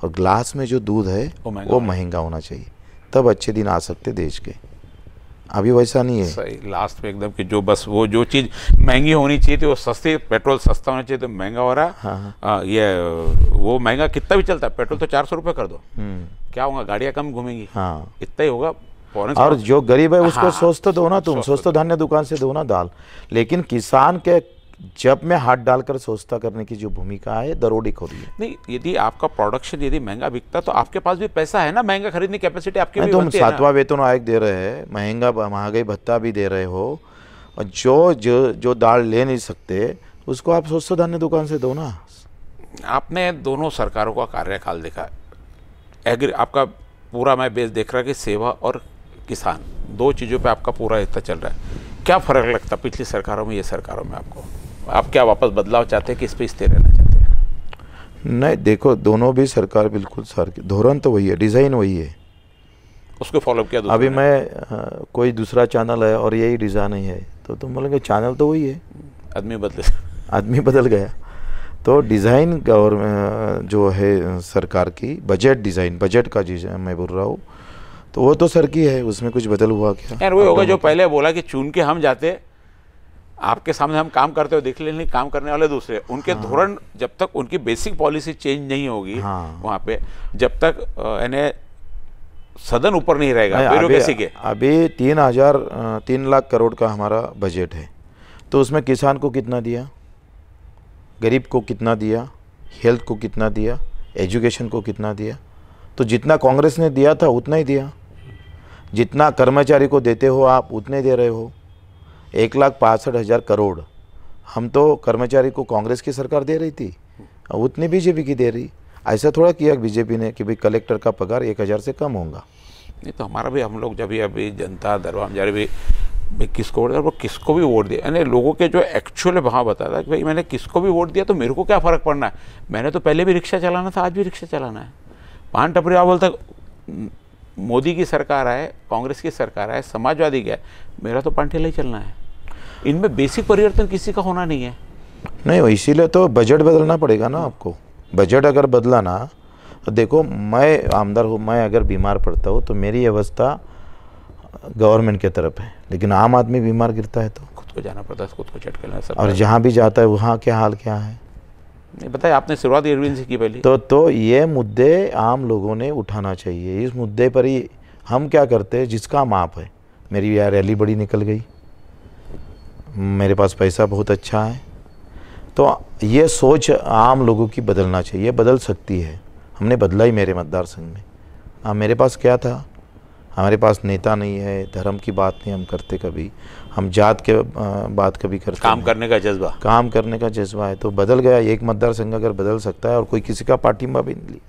और ग्लास में जो दूध है वो महंगा होना चाहिए, तब अच्छे दिन आ सकते देश के. अभी वैसा नहीं है. सही लास्ट में एकदम कि जो बस वो जो चीज़ महंगी होनी चाहिए थी वो सस्ती, पेट्रोल सस्ता होना चाहिए तो महंगा हो रहा है. हाँ. ये वो महंगा कितना भी चलता है, पेट्रोल तो 400 रुपये कर दो, क्या होगा, गाड़ियाँ कम घूमेंगी. हाँ, इतना ही होगा. और जो गरीब है उसको सस्ता दो ना, तुम सस्ता धान्य दुकान से दो ना दाल. लेकिन किसान के जब में हाथ डालकर सस्ता करने की जो भूमिका है दरोडेखोरी है. नहीं, यदि आपका प्रोडक्शन यदि महंगा बिकता तो आपके पास भी पैसा है ना, महंगा खरीदने की कैपेसिटी आपकी भी तुम बनती है ना. 7वां वेतन आयोग दे रहे हैं, महंगाई भत्ता भी दे रहे हो, और जो दाल ले नहीं सकते उसको आप सस्ता धान्य दुकान से दो ना. आपने दोनों सरकारों का कार्यकाल देखा, आपका पूरा मैं बेस देख रहा कि सेवा और किसान, दो चीज़ों पे आपका पूरा हिस्सा चल रहा है. क्या फ़र्क लगता पिछली सरकारों में ये सरकारों में आपको? आप क्या वापस बदलाव चाहते हैं कि इस पर स्थिर रहना चाहते हैं? नहीं, देखो दोनों भी सरकार बिल्कुल धोरण तो वही है, डिज़ाइन वही है, उसको फॉलो किया. अभी मैं कोई दूसरा चैनल है और यही डिज़ाइन ही है तो तुम बोलेंगे चैनल तो वही है, आदमी बदल गया. तो डिज़ाइन गवर्नमेंट जो है सरकार की बजट डिज़ाइन, बजट का डिज़ाइन मैं बोल रहा हूँ, तो वो तो सर की है, उसमें कुछ बदल हुआ क्या? यार वही होगा जो पहले बोला कि चुन के हम जाते, आपके सामने हम काम करते हो देख लेने, काम करने वाले दूसरे. उनके धोरण जब तक उनकी बेसिक पॉलिसी चेंज नहीं होगी वहाँ पे, जब तक यानी सदन ऊपर नहीं रहेगा ब्यूरोक्रेसी के. अभी 3 लाख करोड़ का हमारा बजट है, तो उसमें किसान को कितना दिया, गरीब को कितना दिया, हेल्थ को कितना दिया, एजुकेशन को कितना दिया? तो जितना कांग्रेस ने दिया था उतना ही दिया. जितना कर्मचारी को देते हो आप उतने दे रहे हो. 1,65,000 करोड़ हम तो कर्मचारी को कांग्रेस की सरकार दे रही थी, उतनी बीजेपी की दे रही. ऐसा थोड़ा किया बीजेपी ने कि भाई कलेक्टर का पगार 1000 से कम होगा। नहीं तो हमारा भी, हम लोग जब भी अभी जनता दरबार जा रही भाई किसको वोट दिया, वो किसको भी वोट दिया, यानी लोगों के जो एक्चुअल वहाँ बताता कि भाई मैंने किसको भी वोट दिया तो मेरे को क्या फ़र्क पड़ना है, मैंने तो पहले भी रिक्शा चलाना था, आज भी रिक्शा चलाना है। पान टपरी आप बोलता मोदी की सरकार आए, कांग्रेस की सरकार आए, समाजवादी का है, मेरा तो पान ठेला ही चलना है। इनमें बेसिक परिवर्तन किसी का होना नहीं है। नहीं, इसीलिए तो बजट बदलना पड़ेगा ना आपको। बजट अगर बदला ना तो देखो, मैं आमदार हूँ, मैं अगर बीमार पड़ता हूँ तो मेरी व्यवस्था गवर्नमेंट की तरफ है, लेकिन आम आदमी बीमार गिरता है तो खुद को जाना पड़ता है, खुद को चट करना सब। और जहाँ भी जाता है वहाँ क्या हाल क्या है, नहीं बताइए, आपने शुरुआत अरविंद से की पहले। तो ये मुद्दे आम लोगों ने उठाना चाहिए। इस मुद्दे पर ही हम क्या करते हैं, जिसका माप है, मेरी यार रैली बड़ी निकल गई, मेरे पास पैसा बहुत अच्छा है, तो ये सोच आम लोगों की बदलना चाहिए, बदल सकती है। हमने बदला ही मेरे मतदार संघ में। मेरे पास क्या था, हमारे पास नेता नहीं है, धर्म की बात नहीं हम करते कभी, हम जात के बात कभी करते, काम करने का जज्बा, काम करने का जज्बा है, तो बदल गया। एक मतदार संघ अगर बदल सकता है और कोई किसी का पार्टीबा भी नहीं ली।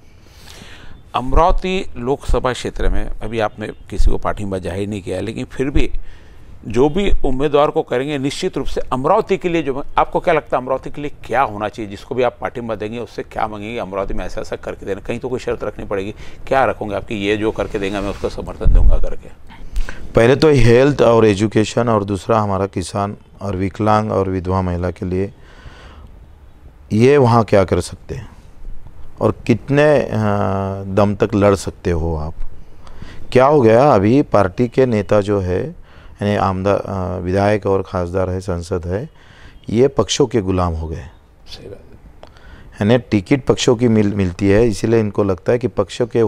अमरावती लोकसभा क्षेत्र में अभी आपने किसी को पार्टीबा जाहिर नहीं किया, लेकिन फिर भी जो भी उम्मीदवार को करेंगे निश्चित रूप से अमरावती के लिए, जो आपको क्या लगता है अमरावती के लिए क्या होना चाहिए, जिसको भी आप पार्टीबा देंगे उससे क्या मांगेंगे, अमरावती में ऐसा ऐसा करके देना, कहीं तो कोई शर्त रखनी पड़ेगी, क्या रखोगे आपकी, ये जो करके देंगे मैं उसका समर्थन दूंगा करके? पहले तो हेल्थ और एजुकेशन, और दूसरा हमारा किसान और विकलांग और विधवा महिला के लिए ये वहाँ क्या कर सकते हैं और कितने दम तक लड़ सकते हो आप। क्या हो गया, अभी पार्टी के नेता जो है, यानी आमदार विधायक और खासदार है, संसद है, ये पक्षों के गुलाम हो गए। सही बात है। यानी टिकट पक्षों की मिलती है, इसीलिए इनको लगता है कि पक्षों के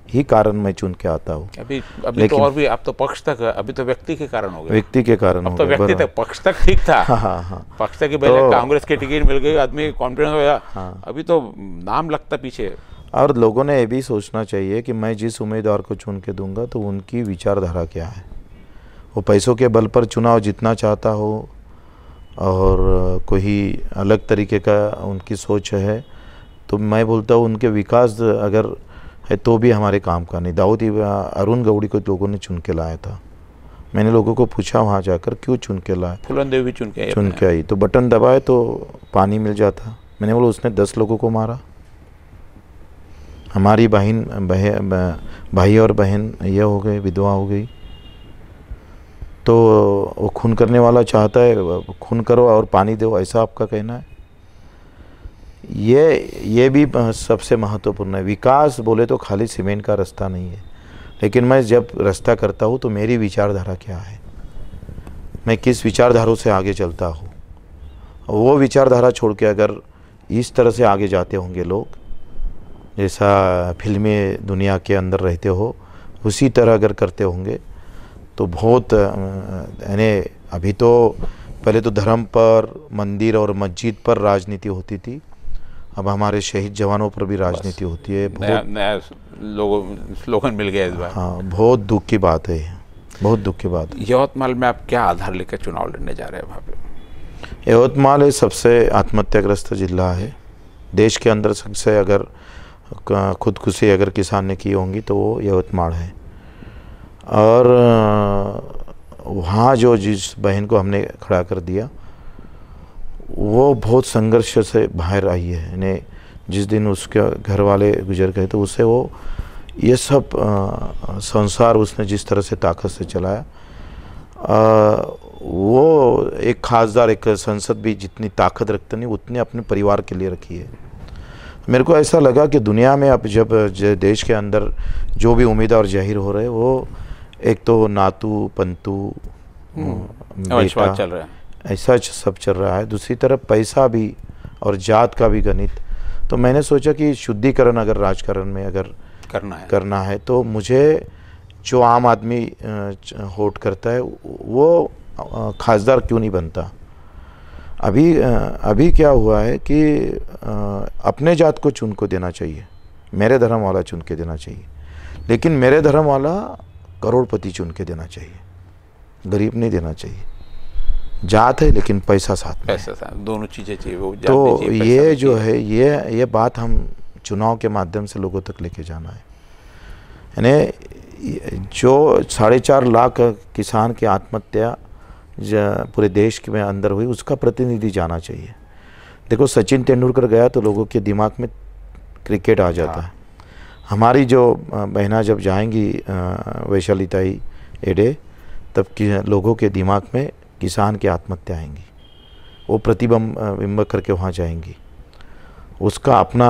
ही कारण मैं चुन के आता हूँ। अभी तो और भी, अब तो पक्ष तक, अभी तो व्यक्ति के कारण हो गया, व्यक्ति के कारण हो गया। तो व्यक्ति तक, पक्ष तक ठीक था। हाँ। पक्ष तक पहले कांग्रेस के टिकट मिल गई, आदमी कॉन्फिडेंस हो गया। अभी तो नाम लगता पीछे। और लोगों ने ये भी सोचना चाहिए कि मैं जिस उम्मीदवार को चुन के दूंगा तो उनकी विचारधारा क्या है। वो पैसों के बल पर चुनाव जीतना चाहता हो और कोई अलग तरीके का उनकी सोच है, तो मैं बोलता हूँ उनके विकास अगर है तो भी हमारे काम का नहीं। दाऊद अरुण गौड़ी को लोगों ने चुन के लाया था, मैंने लोगों को पूछा वहाँ जाकर क्यों चुन के लाए, फूलन देवी भी चुन के आई, तो बटन दबाए तो पानी मिल जाता। मैंने बोला उसने 10 लोगों को मारा, हमारी भाई और बहन ये हो गए, विधवा हो गई। तो वो खून करने वाला चाहता है खून करो और पानी दो, ऐसा आपका कहना है? ये भी सबसे महत्वपूर्ण है। विकास बोले तो खाली सीमेंट का रास्ता नहीं है, लेकिन मैं जब रास्ता करता हूँ तो मेरी विचारधारा क्या है, मैं किस विचारधारा से आगे चलता हूँ। वो विचारधारा छोड़ के अगर इस तरह से आगे जाते होंगे लोग, जैसा फिल्मी दुनिया के अंदर रहते हो उसी तरह अगर करते होंगे तो बहुत, यानी अभी तो पहले तो धर्म पर, मंदिर और मस्जिद पर राजनीति होती थी, अब हमारे शहीद जवानों पर भी राजनीति होती है। नया स्लोगन मिल गया इस बार। हाँ, बहुत दुख की बात है, बहुत दुख की बात है। यवतमाल में आप क्या आधार लेकर चुनाव लड़ने जा रहे हैं वहाँ पे? यवतमाल सबसे आत्महत्याग्रस्त जिला है देश के अंदर। सबसे अगर खुदकुशी अगर किसान ने की होंगी तो वो यवतमाल है। और वहाँ जो जिस बहन को हमने खड़ा कर दिया वो बहुत संघर्ष से बाहर आई है, यानी जिस दिन उसके घर वाले गुजर गए तो उससे वो ये सब संसार उसने जिस तरह से ताकत से चलाया, वो एक खासदार, एक संसद भी जितनी ताकत रखते नहीं उतने अपने परिवार के लिए रखी है। मेरे को ऐसा लगा कि दुनिया में अब जब देश के अंदर जो भी उम्मीदवार जाहिर हो रहे हैं वो एक तो नातू पंतु बेटा चल रहा है, ऐसा सब चल रहा है। दूसरी तरफ पैसा भी और जात का भी गणित। तो मैंने सोचा कि शुद्धिकरण अगर राजकारण में अगर करना है तो मुझे जो आम आदमी वोट करता है वो खासदार क्यों नहीं बनता। अभी क्या हुआ है कि अपने जात को चुन को देना चाहिए, मेरे धर्म वाला चुन के देना चाहिए, लेकिन मेरे धर्म वाला करोड़पति चुन के देना चाहिए, गरीब नहीं देना चाहिए। जात है लेकिन पैसा साथ में, दोनों चीज़ें चाहिए। वो तो ये जो है ये बात हम चुनाव के माध्यम से लोगों तक लेके जाना है। यानी जो 4.5 लाख किसान की आत्महत्या पूरे देश के में अंदर हुई, उसका प्रतिनिधि जाना चाहिए। देखो, सचिन तेंदुलकर गया तो लोगों के दिमाग में क्रिकेट आ जाता है। हमारी जो बहना जब जाएंगी वैशाली ताई एडे, तब लोगों के दिमाग में किसान की आत्महत्या आएंगी, वो प्रतिबिंब करके वहाँ जाएंगी, उसका अपना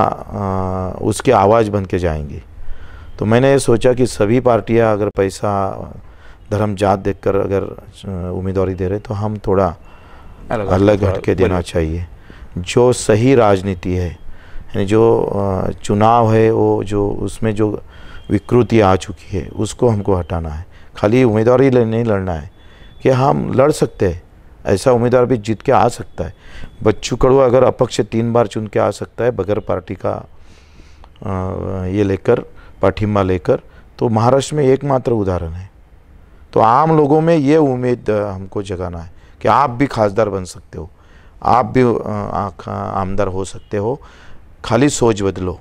उसकी आवाज़ बन के जाएंगी। तो मैंने ये सोचा कि सभी पार्टियां अगर पैसा धर्म जात देखकर अगर उम्मीदवारी दे रहे तो हम थोड़ा अलग हट के देना चाहिए। जो सही राजनीति है, यानी जो चुनाव है, वो जो उसमें जो विकृति आ चुकी है उसको हमको हटाना है। खाली उम्मीदवारी नहीं लड़ना है कि हम लड़ सकते हैं, ऐसा उम्मीदवार भी जीत के आ सकता है। बच्चू कडू अगर अपक्ष 3 बार चुन के आ सकता है बगैर पार्टी का ये लेकर, पाठिंबा लेकर, तो महाराष्ट्र में एकमात्र उदाहरण है। तो आम लोगों में ये उम्मीद हमको जगाना है कि आप भी खासदार बन सकते हो, आप भी आमदार हो सकते हो, खाली सोच बदलो,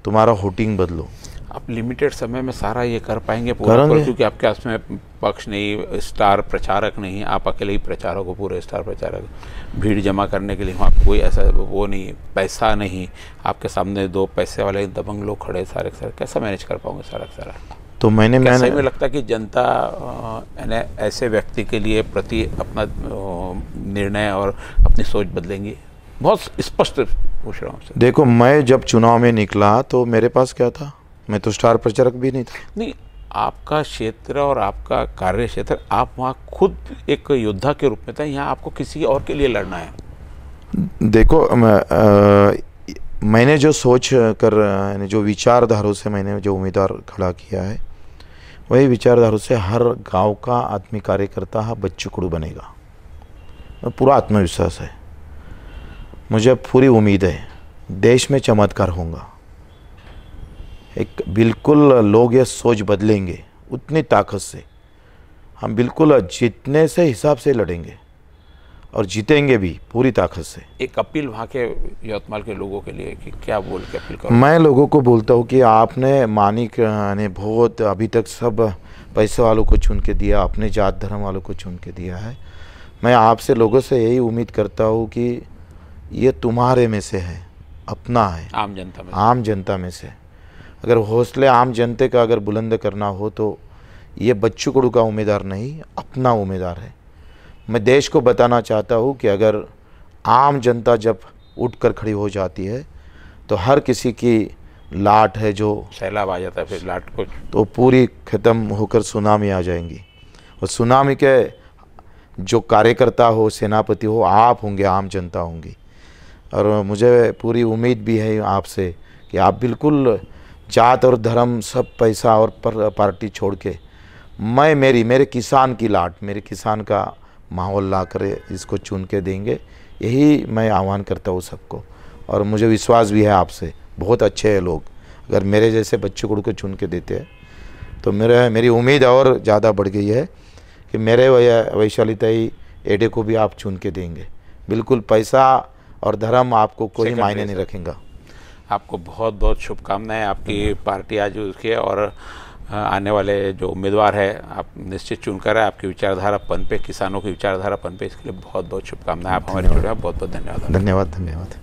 तुम्हारा वोटिंग बदलो। आप लिमिटेड समय में सारा ये कर पाएंगे पूरा, क्योंकि आपके पास में पक्ष नहीं, स्टार प्रचारक नहीं, आप अकेले ही प्रचारक हो, पूरे स्टार प्रचारक। भीड़ जमा करने के लिए वहाँ कोई ऐसा वो नहीं, पैसा नहीं, आपके सामने 2 पैसे वाले दबंग लोग खड़े सारे सारे, कैसा मैनेज कर पाओगे सारा? तो मैंने लगता है कि जनता ऐसे व्यक्ति के लिए प्रति अपना निर्णय और अपनी सोच बदलेंगी। बहुत स्पष्ट पूछ रहा हूँ आपसे। देखो, मैं जब चुनाव में निकला तो मेरे पास क्या था, मैं तो स्टार प्रचारक भी नहीं था। नहीं, आपका क्षेत्र और आपका कार्य क्षेत्र, आप वहाँ खुद एक योद्धा के रूप में था, यहाँ आपको किसी और के लिए लड़ना है। देखो, मैंने जो सोच कर, जो विचारधारों से मैंने जो उम्मीदवार खड़ा किया है, वही विचारधारों से हर गांव का आदमी कार्यकर्ता बच्चू कडू बनेगा। पूरा आत्मविश्वास है, मुझे पूरी उम्मीद है देश में चमत्कार होगा। एक बिल्कुल लोग ये सोच बदलेंगे, उतनी ताकत से हम बिल्कुल जीतने से हिसाब से लड़ेंगे और जीतेंगे भी पूरी ताकत से। एक अपील वहाँ के यवतमाल के लोगों के लिए कि क्या बोल के अपील करो? मैं लोगों को बोलता हूँ कि आपने मानिक ने बहुत अभी तक सब पैसे वालों को चुन के दिया, अपने जात धर्म वालों को चुन के दिया है। मैं आपसे लोगों से यही उम्मीद करता हूँ कि ये तुम्हारे में से है, अपना है, आम जनता में से। अगर हौसले आम जनता का अगर बुलंद करना हो तो ये बच्चू कडू का उम्मीदवार नहीं, अपना उम्मीदवार है। मैं देश को बताना चाहता हूँ कि अगर आम जनता जब उठकर खड़ी हो जाती है तो हर किसी की लाट है, जो सैलाब आ जाता है फिर लाट को, तो पूरी ख़त्म होकर सुनामी आ जाएंगी। और सुनामी के जो कार्यकर्ता हो, सेनापति हो, आप होंगे, आम जनता होंगी। और मुझे पूरी उम्मीद भी है आपसे कि आप बिल्कुल जात और धर्म, सब पैसा और पार्टी छोड़ के मेरे किसान की लाट, मेरे किसान का माहौल ला कर इसको चुन के देंगे। यही मैं आह्वान करता हूँ सबको। और मुझे विश्वास भी है आपसे, बहुत अच्छे हैं लोग। अगर मेरे जैसे बच्चू कडू को चुन के देते हैं तो मेरी उम्मीद और ज़्यादा बढ़ गई है कि मेरे वैशाली ताई एडे को भी आप चुन के देंगे। बिल्कुल पैसा और धर्म आपको कोई मायने नहीं रखेगा। आपको बहुत बहुत शुभकामनाएं। आपकी पार्टी आज उसकी है और आने वाले जो उम्मीदवार है आप निश्चित चुनकर है। आपकी विचारधारा पनपे, किसानों की विचारधारा पनपे, इसके लिए बहुत बहुत शुभकामनाएं। आप हमारे जुड़े हैं, बहुत बहुत धन्यवाद। धन्यवाद।